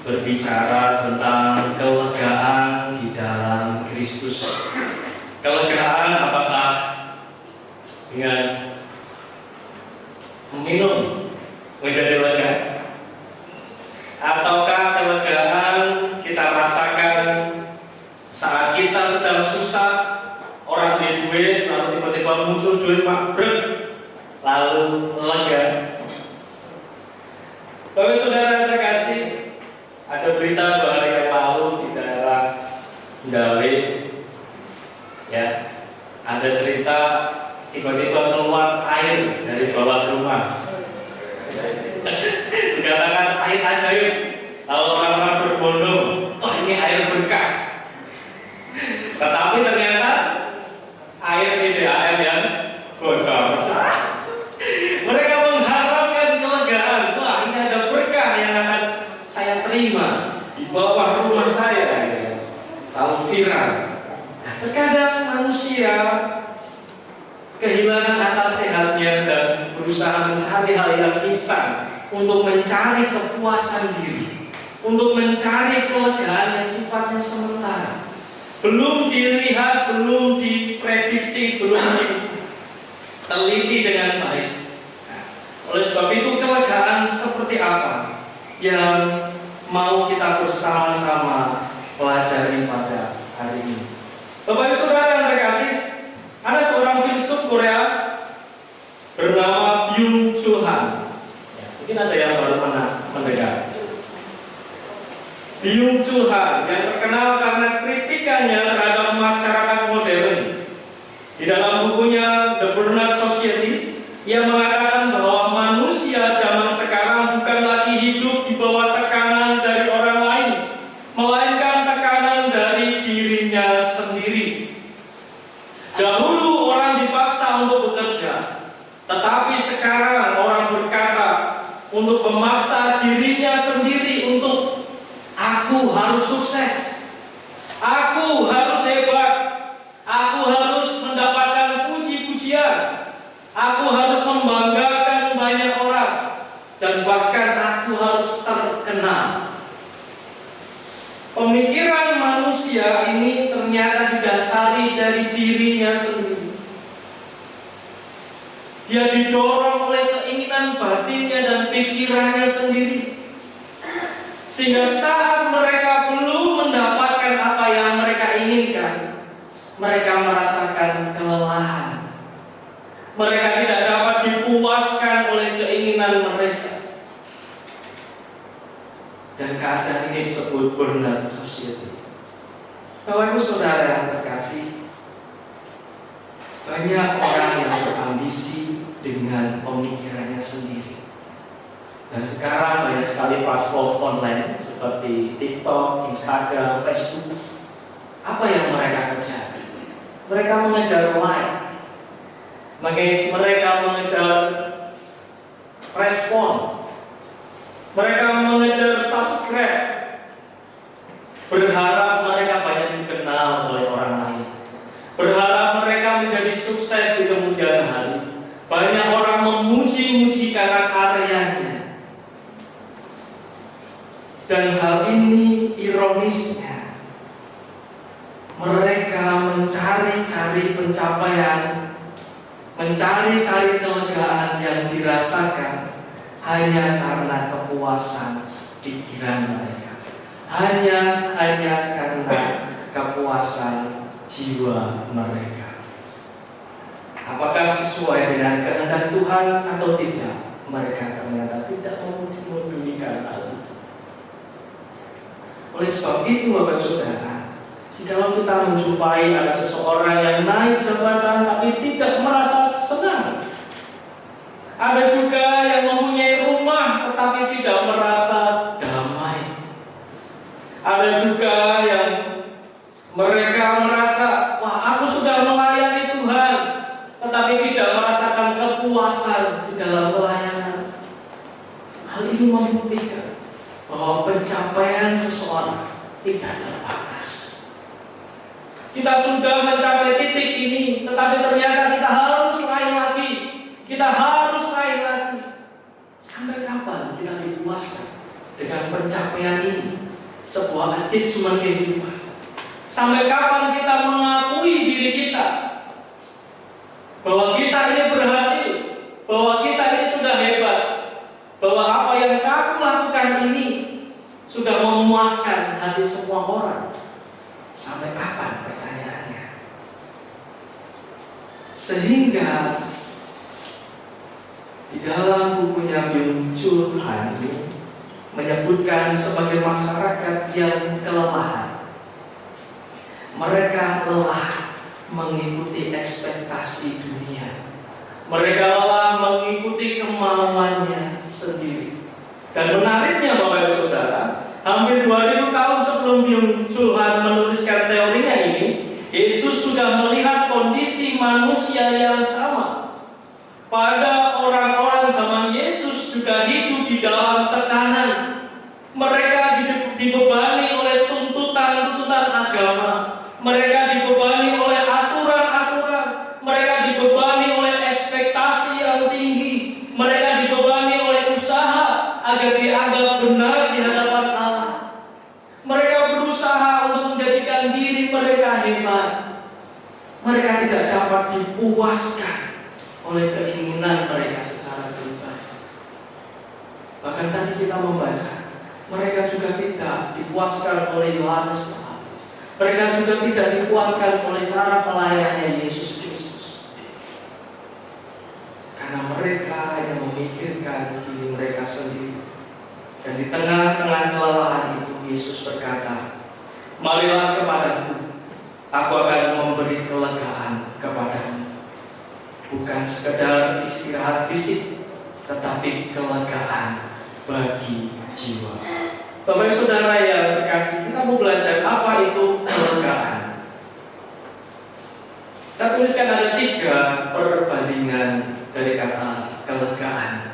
berbicara tentang kelegaan di dalam Kristus. Kelegaan apakah dengan meminum menjadi lega? Ataukah kelegaan kita rasakan saat kita sedang susah, orang beli duit, lalu tiba-tiba muncul duit mabrek, lalu lega? Bapak saudara terkasih, ada berita 2 hari yang lalu di daerah Ndawe, ya, ada cerita tiba-tiba keluar air dari bawah rumah. Dikatakan air ajaib, lalu orang-orang berbondong, oh ini air berkah. Tetapi ternyata air PDAM yang bocor. Mereka mengharapkan kelegaan, wah ini ada berkah yang akan saya terima di bawah rumah saya, ya. Lalu viral. Terkadang manusia kehilangan akal sehatnya dan berusaha mencari hal yang instan untuk mencari kepuasan diri, untuk mencari kelegaan yang sifatnya sementara, belum dilihat, belum diprediksi, belum diteliti dengan baik. Nah, oleh sebab itu kelegaan seperti apa yang mau kita bersama-sama pelajari pada hari ini? Bapak Ibu Saudara yang terkasih, ada seorang filsuf Korea bernama Byung-Chul Han. Ya, mungkin ada yang baru pernah mendengar. Byung-Chul Han yang terkenal karena kritikannya terhadap masyarakat modern. Di dalam bukunya The Burnout Society, ia mengatakan bahwa manusia zaman sekarang bukan lagi hidup di bawah tekanan dari orang lain, melainkan tekanan dari dirinya sendiri. Dahulu orang dipaksa untuk bekerja, tetapi sekarang orang berkata untuk memaksa dirinya sendiri untuk aku harus sukses, aku harus hebat, aku harus mendapatkan puji-pujian, aku harus membanggakan banyak orang, dan bahkan aku harus terkenal. Pemikiran manusia ini ternyata didasari dari dirinya sendiri. Dia didorong oleh keinginan batinnya dan pikirannya sendiri. Sehingga saat mereka belum mendapatkan apa yang mereka inginkan, mereka merasakan kelelahan. Mereka tidak dapat dipuaskan oleh keinginan mereka. Dan keadaan ini disebut burnout society. Bapak Ibu Saudara yang terkasih, banyak orang yang berambisi dengan pemikirannya sendiri. Dan sekarang banyak sekali platform online seperti TikTok, Instagram, Facebook. Apa yang mereka kejar? Mereka mengejar like, mereka mengejar respon, mereka mengejar subscribe, berharap mereka banyak dikenal oleh orang lain, berharap mereka menjadi sukses di kemudian hari. Banyak orang memuji-muji karena karyanya. Dan hal ini ironisnya, mereka mencari-cari pencapaian, mencari-cari kelegaan yang dirasakan hanya karena kepuasan pikiran mereka, hanya karena kepuasan jiwa mereka. Apakah sesuai dengan kehendak Tuhan atau tidak? Mereka ternyata tidak memedulikan hal itu. Oleh sebab itu, Bapak Saudara, jika kita menjumpai ada seseorang yang naik jabatan tapi tidak merasa senang, ada juga yang mempunyai rumah tetapi tidak merasa damai, ada juga yang mereka merasa, wah aku sudah melayani Tuhan, tetapi tidak merasakan kepuasan di dalam pelayanan. Hal ini membuktikan bahwa pencapaian seseorang tidak terbatas. Kita sudah mencapai titik ini, tetapi ternyata kita harus raih lagi. Kita harus raih lagi. Sampai kapan kita dipuaskan dengan pencapaian ini? sebuah achievement kehidupan. Sampai kapan kita mengakui diri kita bahwa kita ini berhasil, bahwa kita ini sudah hebat, bahwa apa yang kamu lakukan ini sudah memuaskan hati semua orang? Sampai kapan, pertanyaannya? Sehingga di dalam bukunya Byung Chul Han menyebutkan sebagai masyarakat yang kelelahan. Mereka lelah mengikuti ekspektasi dunia. Mereka lelah mengikuti kemauannya sendiri. Dan menariknya Bapak Ibu Saudara, hampir 2000 tahun sebelum Byung Chul Han menuliskan teorinya ini, Yesus sudah melihat kondisi manusia yang sama. Pada orang-orang zaman Yesus juga hidup di dalam tekanan. Mereka dibebani oleh tuntutan-tuntutan agama. Mereka dibebani oleh aturan-aturan. Mereka dibebani oleh ekspektasi yang tinggi. Mereka dibebani oleh usaha agar dianggap benar di hadapan Allah. Mereka berusaha untuk menjadikan diri mereka hebat. Mereka tidak dapat dipuaskan oleh keinginan mereka secara pribadi. Bahkan tadi kita membaca, mereka juga tidak dipuaskan oleh Yohanes. Mereka juga tidak dipuaskan oleh cara pelayanannya Yesus Kristus. Karena mereka yang memikirkan diri mereka sendiri. Dan di tengah-tengah kelelahan itu Yesus berkata, "Marilah kepadaku, aku akan memberi kelegaan kepadamu." Bukan sekedar istirahat fisik, tetapi kelegaan bagi jiwa. Bapak Saudara yang terkasih, kita mau belajar apa itu kelegaan. Saya tuliskan ada 3 perbandingan dari kata kelegaan.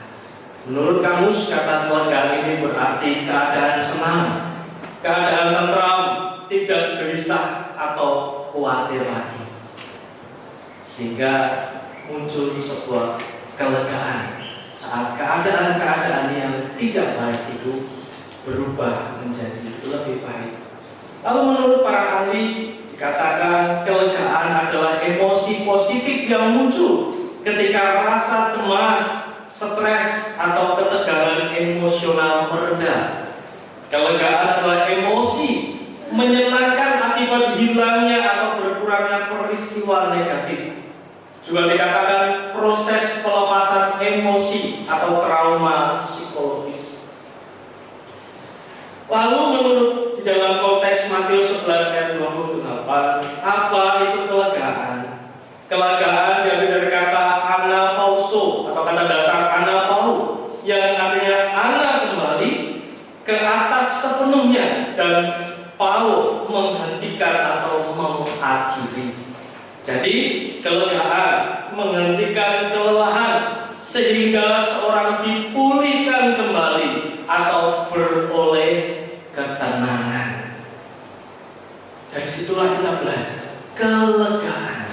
Menurut kamus, kata kelegaan ini berarti keadaan senang, keadaan tentram, tidak gelisah atau khawatir lagi. Sehingga muncul sebuah kelegaan saat keadaan-keadaan yang tidak baik itu berubah menjadi lebih baik. Lalu menurut para ahli dikatakan kelegaan adalah emosi positif yang muncul ketika rasa cemas, stres atau ketegangan emosional mereda. Kelegaan adalah emosi menyenangkan akibat hilangnya atau berkurangnya peristiwa negatif. Juga dikatakan proses pelepasan emosi atau trauma psikologis. Lalu menurut di dalam konteks Matius 11 ayat 28, apa itu kelegaan? Kelegaan dari kata anapauso atau kata dasar anapau yang artinya ana kembali ke atas sepenuhnya dan pau menghentikan atau mengakhiri. Jadi kelegaan menghentikan kelelahan sehingga seorang dipulihkan kembali atau beroleh ketenangan. Dari situlah kita belajar kelegaan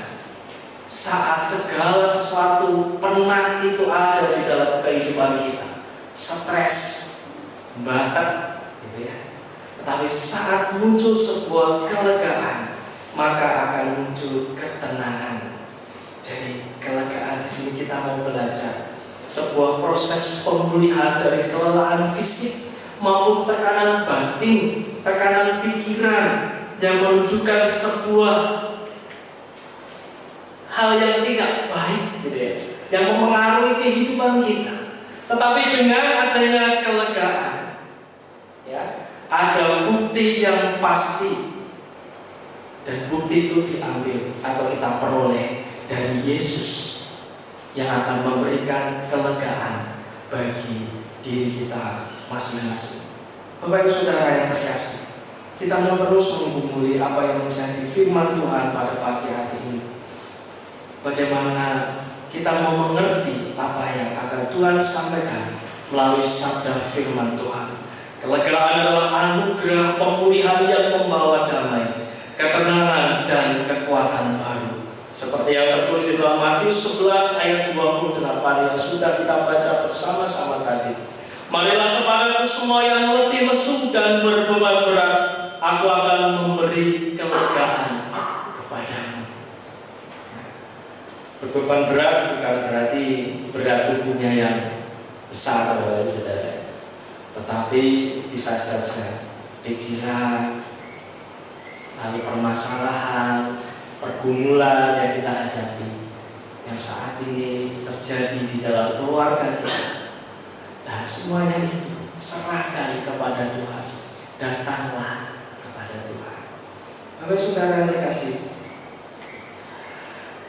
saat segala sesuatu penat itu ada di dalam kehidupan kita, stres, batak, gitu ya. Tetapi saat muncul sebuah kelegaan, maka akan muncul ketenangan. Jadi kelegaan di sini kita mau belajar sebuah proses pemulihan dari kelelahan fisik maupun tekanan batin, tekanan pikiran yang menunjukkan sebuah hal yang tidak baik, gitu ya, yang mempengaruhi kehidupan kita. Tetapi dengan adanya kelegaan, ya, ada bukti yang pasti, dan bukti itu diambil atau kita peroleh dari Yesus yang akan memberikan kelegaan bagi diri kita masing-masing. Bapak Ibu Saudara yang terkasih, kita mau terus menggumuli apa yang menjadi firman Tuhan pada pagi hari ini. Bagaimana kita mau mengerti apa yang akan Tuhan sampaikan melalui sabda firman Tuhan. Kelegaan adalah anugerah pemulihan yang membawa damai, ketenangan dan kekuatan baru. Seperti yang tertulis di dalam Matius 11 ayat 28 yang sudah kita baca bersama-sama tadi. Marilah kepadaku semua yang letih lesu dan berbeban berat, aku akan memberi kelegaan kepadamu. Berbeban berat bukan berarti berat tubuhnya yang besar, saudara, tetapi bisa saja pikiran, lalu permasalahan, pergumulan yang kita hadapi, yang saat ini terjadi di dalam keluarga kita. Dan semuanya itu serahkan kepada Tuhan. Datanglah kepada Tuhan. Bapak saudara yang terkasih,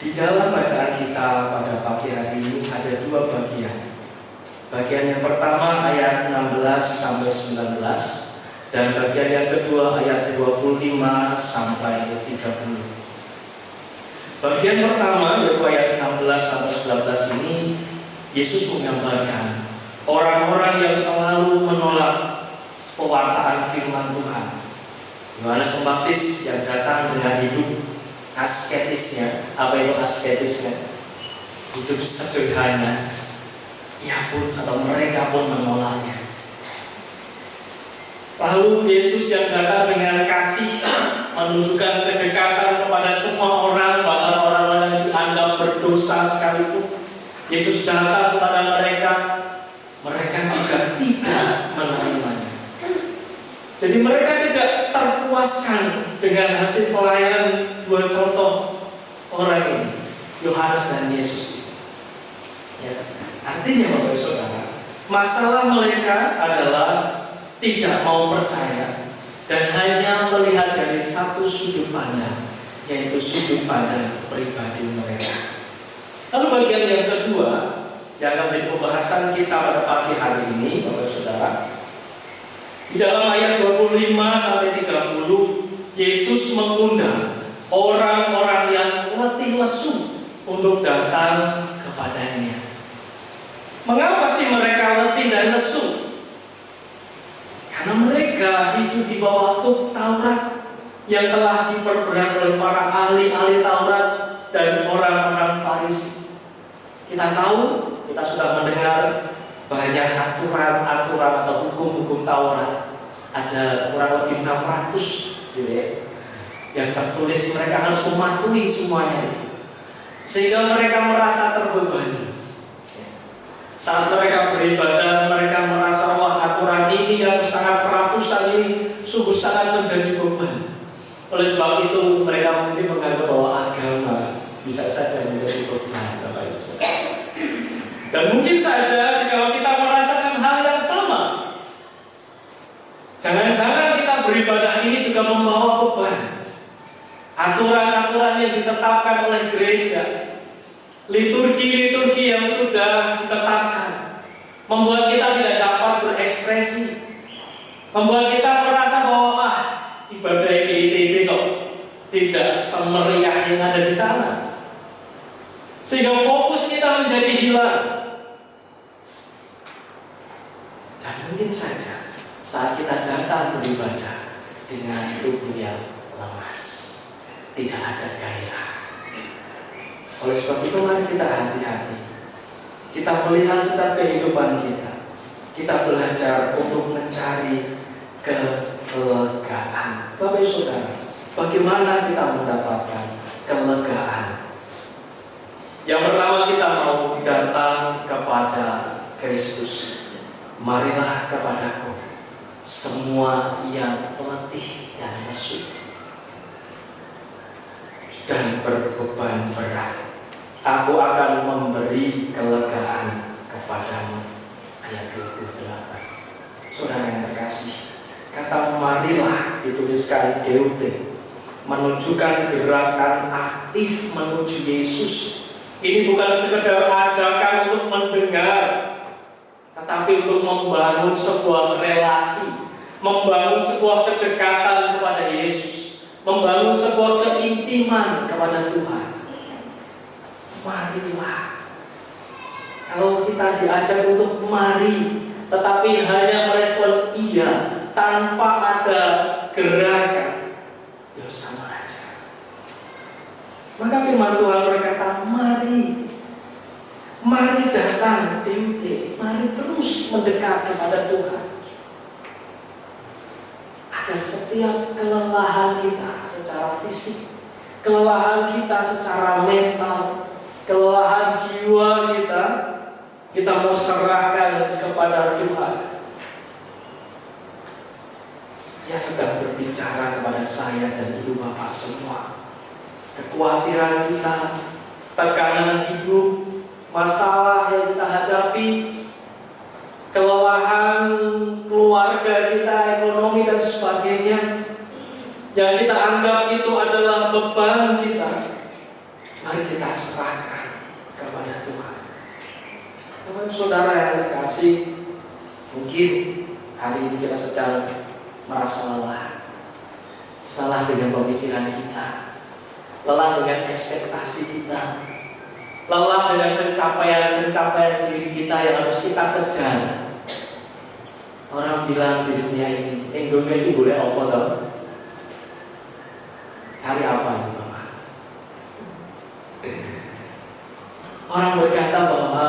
di dalam bacaan kita pada pagi hari ini ada dua bagian. Bagian yang pertama ayat 16 sampai 19, dan bagian yang kedua ayat 25 sampai 30. Bagian pertama yaitu ayat 16 sampai 19 ini, Yesus menggambarkan orang-orang yang selalu menolak pewartaan firman Tuhan. Yohanes Pembaptis yang datang dengan hidup asketisnya. Apa itu asketisnya? Hidup sederhana. Ia pun atau mereka pun menolaknya. Lalu Yesus yang datang dengan kasih, menunjukkan kedekatan kepada semua orang, bahkan orang-orang yang dianggap berdosa sekalipun. Yesus datang kepada mereka, mereka juga tidak menerimanya. Jadi mereka tidak terpuaskan dengan hasil pelayanan dua contoh orang ini, Yohanes dan Yesus. Ya. Artinya Bapak Saudara, masalah mereka adalah tidak mau percaya dan hanya melihat dari satu sudut pandang, yaitu sudut pandang pribadi mereka. Lalu bagian yang kedua yang akan menjadi pembahasan kita pada pagi hari ini, Bapak Saudara, di dalam ayat 25 sampai 30, Yesus mengundang orang-orang yang letih lesu untuk datang kepadanya. Mengapa sih mereka letih dan lesu? Karena mereka hidup di bawah hukum Taurat yang telah diperberat oleh para ahli-ahli Taurat dan orang-orang Farisi. Kita tahu, kita sudah mendengar banyak aturan-aturan atau hukum-hukum Taurat. Ada kurang lebih 600 gitu ya, yang tertulis mereka harus mematuhi semuanya, sehingga mereka merasa terbebani. Saat mereka beribadah, mereka merasa wah, aturan ini yang sangat ratusan ini sungguh sangat menjadi beban. Oleh sebab itu mereka mungkin menganggap bahwa agama bisa saja menjadi beban, Bapak Ibu Saudara. Dan mungkin saja jika kita merasakan hal yang sama, jangan-jangan kita beribadah ini juga membawa beban. Aturan-aturan yang ditetapkan oleh gereja, liturgi-liturgi yang sudah ditetapkan, membuat kita tidak dapat berekspresi, membuat kita merasa bahwa ibadah GITJ kok tidak semeriah yang ada di sana, sehingga fokus kita menjadi hilang. Dan mungkin saja saat kita datang beribadah dengan tubuh yang lemas, tidak ada gairah. Oleh sebab itu mari kita hati-hati. Kita melihat setiap kehidupan kita. Kita belajar untuk mencari kelegaan. Bapak Ibu Saudara, bagaimana kita mendapatkan kelegaan? Yang pertama, kita mau datang kepada Kristus. Marilah kepadaku semua yang letih dan lesu dan berbeban berat, aku akan memberi kelegaan kepadamu. Ayat 28. Saudara yang terkasih, kata marilah dituliskan deute, menunjukkan gerakan aktif menuju Yesus. Ini bukan sekedar ajakan untuk mendengar, tetapi untuk membangun sebuah relasi, membangun sebuah kedekatan kepada Yesus, membangun sebuah keintiman kepada Tuhan. Marilah. Kalau kita diajak untuk mari, tetapi hanya merespon iya tanpa ada gerakan, ya sama aja. Maka firman Tuhan berkata, mari mari datang DUT, mari terus mendekat kepada Tuhan. Agar setiap kelelahan kita secara fisik, kelelahan kita secara mental, kelelahan jiwa kita mau serahkan kepada Tuhan. Dia sedang berbicara kepada saya dan ibu bapak semua. Kekhawatiran kita, tekanan hidup, masalah yang kita hadapi, kelelahan keluarga kita, ekonomi dan sebagainya, yang kita anggap itu adalah beban kita, mari kita serahkan kepada Tuhan. Teman saudara yang terkasih, mungkin hari ini kita sedang merasa lelah dengan pemikiran kita, lelah dengan ekspektasi kita, lelah dengan pencapaian diri kita yang harus kita kejar. Orang bilang di dunia ini, Indonesia ini boleh apa tau? Cari apa ini Bapak? Orang berkata bahwa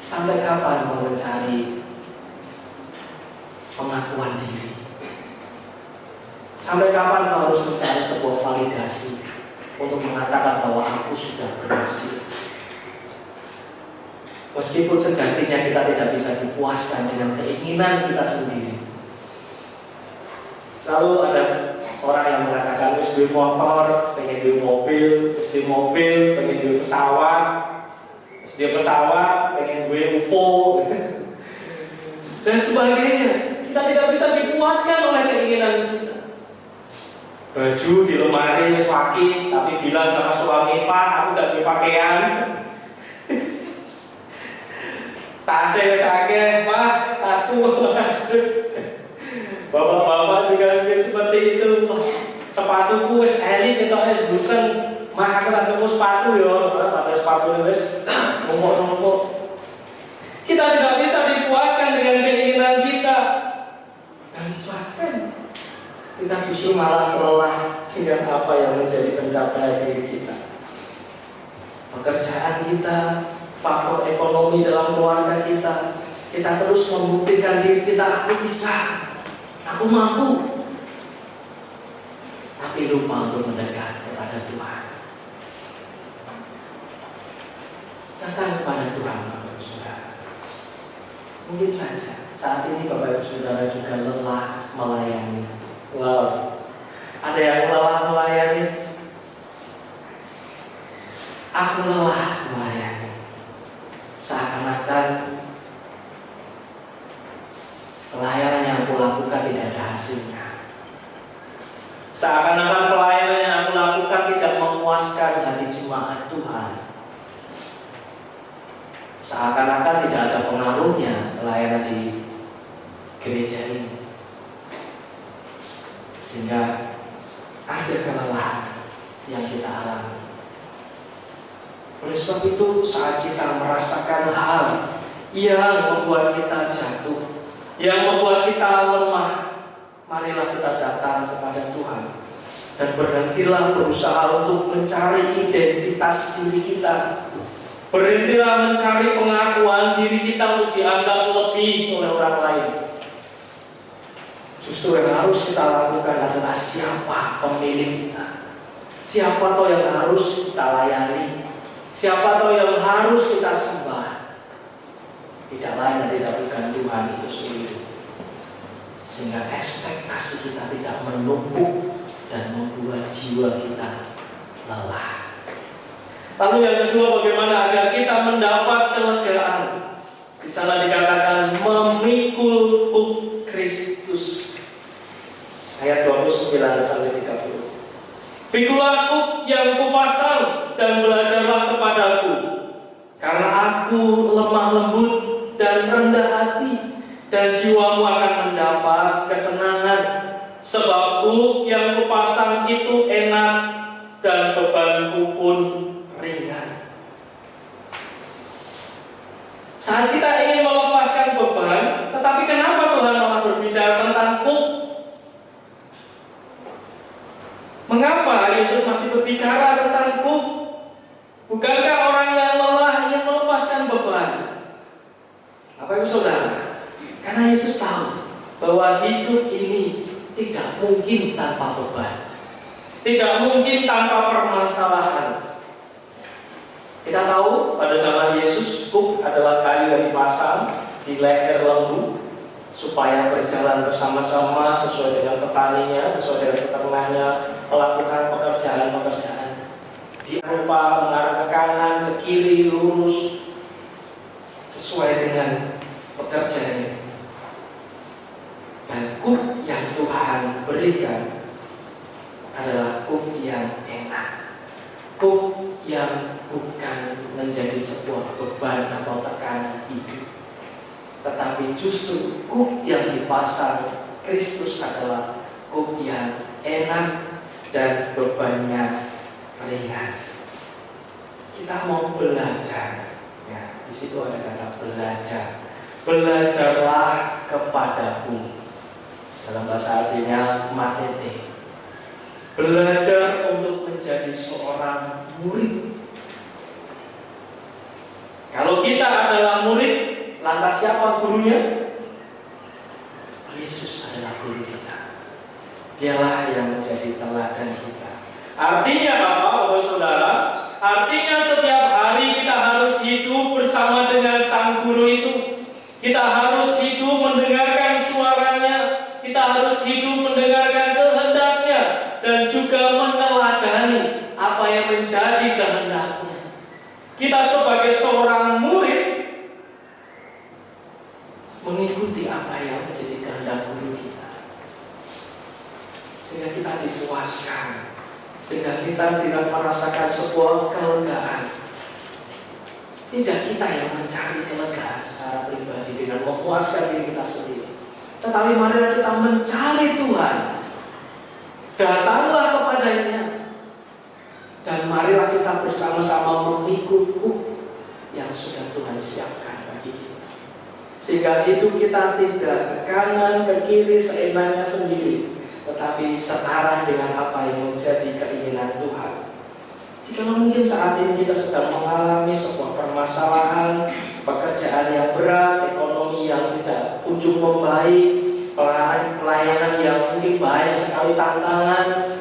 sampai kapan mau mencari pengakuan diri? Sampai kapan kau harus mencari sebuah validasi untuk mengatakan bahwa aku sudah berhasil? Meskipun sejatinya kita tidak bisa dipuaskan dengan keinginan kita sendiri. Selalu ada orang yang mengatakan wis duwe motor, pengen duwe mobil, wis duwe mobil, pengen duwe pesawat, wis duwe pesawat, pengen duwe UFO dan sebagainya. Kita tidak bisa dipuaskan oleh keinginan kita. Baju di lemari wis waki, tapi bilang sama suami, "Pak, aku gak punya pakaian." Tasnya wis akeh, "Pak, tasku masuk." Bapak-bapak juga mungkin seperti itu. Sepatuku wis elit ketok bosen. Mah aku tak tuku sepatu yo, pada sepatu wis numpuk-numpuk. Kita tidak bisa dipuaskan dengan keinginan kita. Dan bahkan kita justru malah lelah dengan apa yang menjadi pencapaian diri kita. Pekerjaan kita, faktor ekonomi dalam keluarga kita terus membuktikan diri kita, aku bisa, aku mampu, tapi lupa untuk mendekat kepada Tuhan. Datang kepada Tuhan, Bapak Ibu Saudara. Mungkin saja saat ini Bapak Ibu Saudara juga lelah melayani. Wow, ada yang lelah melayani. Aku lelah melayani. Seakan-akan pelayanan yang aku lakukan tidak ada hasilnya. Seakan-akan pelayanan yang aku lakukan tidak memuaskan hati jemaat Tuhan. Seakan-akan tidak ada pengaruhnya pelayanan di gereja ini. Sehingga ada kelelahan yang kita alami. Oleh sebab itu, saat kita merasakan hal yang membuat kita jatuh, yang membuat kita lemah, marilah kita datang kepada Tuhan dan berhentilah berusaha untuk mencari identitas diri kita. Berhentilah mencari pengakuan diri kita untuk dianggap lebih oleh orang lain. Justru yang harus kita lakukan adalah siapa pemilik kita, siapa toh yang harus kita layani, siapa toh yang harus kita sembah. Tidak lain dan tidak bukan Tuhan itu sendiri. Sehingga ekspektasi kita tidak menumpuk dan membuat jiwa kita lelah. Lalu yang kedua, bagaimana agar kita mendapat kelegaan? Di sana dikatakan memikul kuk Kristus. Ayat 29 sampai 30. Pikulah kuk yang kupasang dan belajarlah kepadaku, karena aku lemah lembut dan rendah hati, dan jiwamu akan mendapat ketenangan. Sebab kuk yang kupasang itu enak dan bebanku pun ringan. Saat kita ingin melepaskan beban, tetapi kenapa Tuhan malah berbicara tentang kuk? Mengapa Yesus masih berbicara tentang kuk? Bukankah orang yang lelah ingin melepaskan beban? bahwa hidup ini tidak mungkin tanpa beban, tidak mungkin tanpa permasalahan. Kita tahu pada zaman Yesus, kuk adalah kayu yang dipasang di leher lembu supaya berjalan bersama-sama sesuai dengan petaninya, sesuai dengan peternaknya, melakukan pekerjaan-pekerjaan. Dia lupa mengarah ke kanan, ke kiri, lurus sesuai dengan pekerjaannya. Dan kuk yang Tuhan berikan adalah kuk yang enak, kuk yang bukan menjadi sebuah beban atau tekanan hidup, tetapi justru kuk yang dipasang Kristus adalah kuk yang enak dan bebannya ringan. Kita mau belajar, ya, di situ ada kata belajar. Belajarlah kepadaku. Dalam bahasa artinya matete. Belajar untuk menjadi seorang murid. Kalau kita adalah murid, lantas siapa gurunya? Yesus adalah guru kita. Dialah yang menjadi teladan kita. Artinya apa, Bapak Saudara? Artinya setiap hari kita harus hidup bersama dengan Sang Guru itu. Kita harus hidup mendengarkan suaranya. Kita harus hidup mendengarkan kehendaknya dan juga meneladani apa yang menjadi kehendaknya. Kita sebagai seorang murid mengikuti apa yang menjadi kehendak guru kita, sehingga kita dipuaskan, sehingga kita tidak merasakan sebuah kelegaan. Tidak kita yang mencari kelegaan secara pribadi dengan memuaskan diri kita sendiri, tetapi marilah kita mencari Tuhan. Datanglah kepadanya, dan marilah kita bersama-sama mengikut yang sudah Tuhan siapkan bagi kita, sehingga hidup kita tidak ke kanan ke kiri seenaknya sendiri, tetapi setara dengan apa yang menjadi keinginan Tuhan. Jika mungkin saat ini kita sedang mengalami sebuah permasalahan, pekerjaan yang berat, ekonomi yang tidak kunjung membaik, pelayanan yang mungkin banyak sekali tantangan,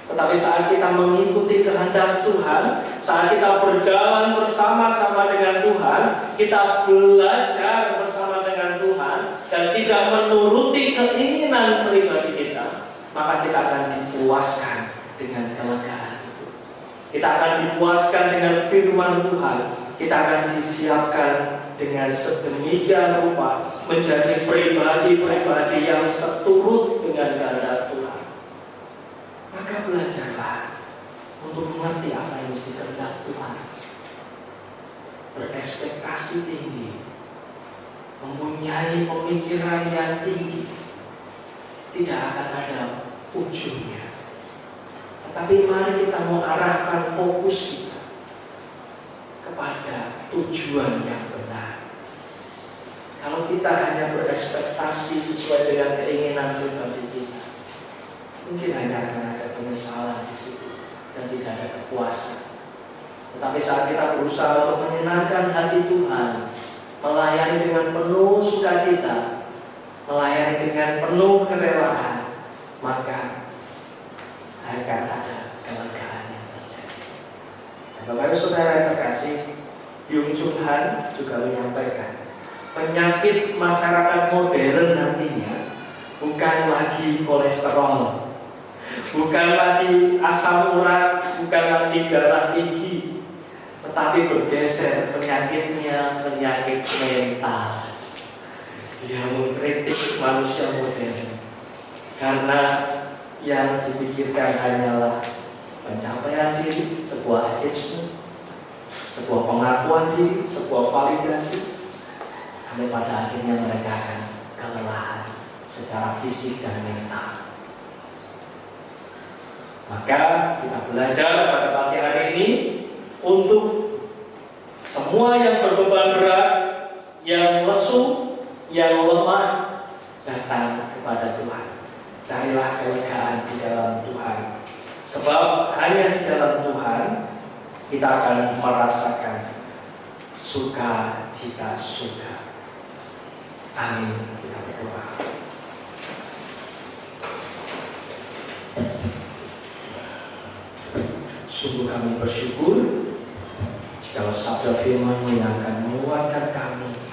tetapi saat kita mengikuti kehendak Tuhan, saat kita berjalan bersama-sama dengan Tuhan, kita belajar bersama dengan Tuhan dan tidak menuruti keinginan pribadi kita, maka kita akan dipuaskan dengan kelegaan itu. Kita akan dipuaskan dengan firman Tuhan. Kita akan disiapkan dengan sedemikian rupa menjadi pribadi-pribadi yang seturut dengan kehendak Tuhan. Maka belajarlah untuk mengerti apa yang mesti kehendak Tuhan. Berekspektasi tinggi, mempunyai pemikiran yang tinggi, tidak akan ada ujungnya. Tetapi mari kita mengarahkan fokus kita kepada tujuan yang benar. Kalau kita hanya berekspektasi sesuai dengan keinginan pribadi kita, mungkin hanya akan ada penyesalan di situ dan tidak ada kepuasan. Tetapi saat kita berusaha untuk menyenangkan hati Tuhan, melayani dengan penuh sukacita, melayani dengan penuh kerelaan, maka akan ada kelegaan yang terjadi. Dan Bapak Ibu Saudara yang terkasih, Byung Chul Han juga menyampaikan, penyakit masyarakat modern nantinya bukan lagi kolesterol, bukan lagi asam urat, bukan lagi darah tinggi, tetapi bergeser penyakitnya penyakit mental. Dia mengkritik manusia modern karena yang dipikirkan hanyalah pencapaian diri, sebuah achievement, sebuah pengakuan diri, sebuah validasi, sampai pada akhirnya mereka akan kelelahan secara fisik dan mental. Maka kita belajar pada pagi hari ini untuk semua yang berbeban berat, yang lesu, yang lemah, datang kepada Tuhan. Carilah kelegaan di dalam Tuhan, sebab hanya di dalam Tuhan kita akan merasakan sukacita surga. Amin. Kita berdoa. Sungguh kami bersyukur jika sabda firman-Mu yang akan menguatkan kami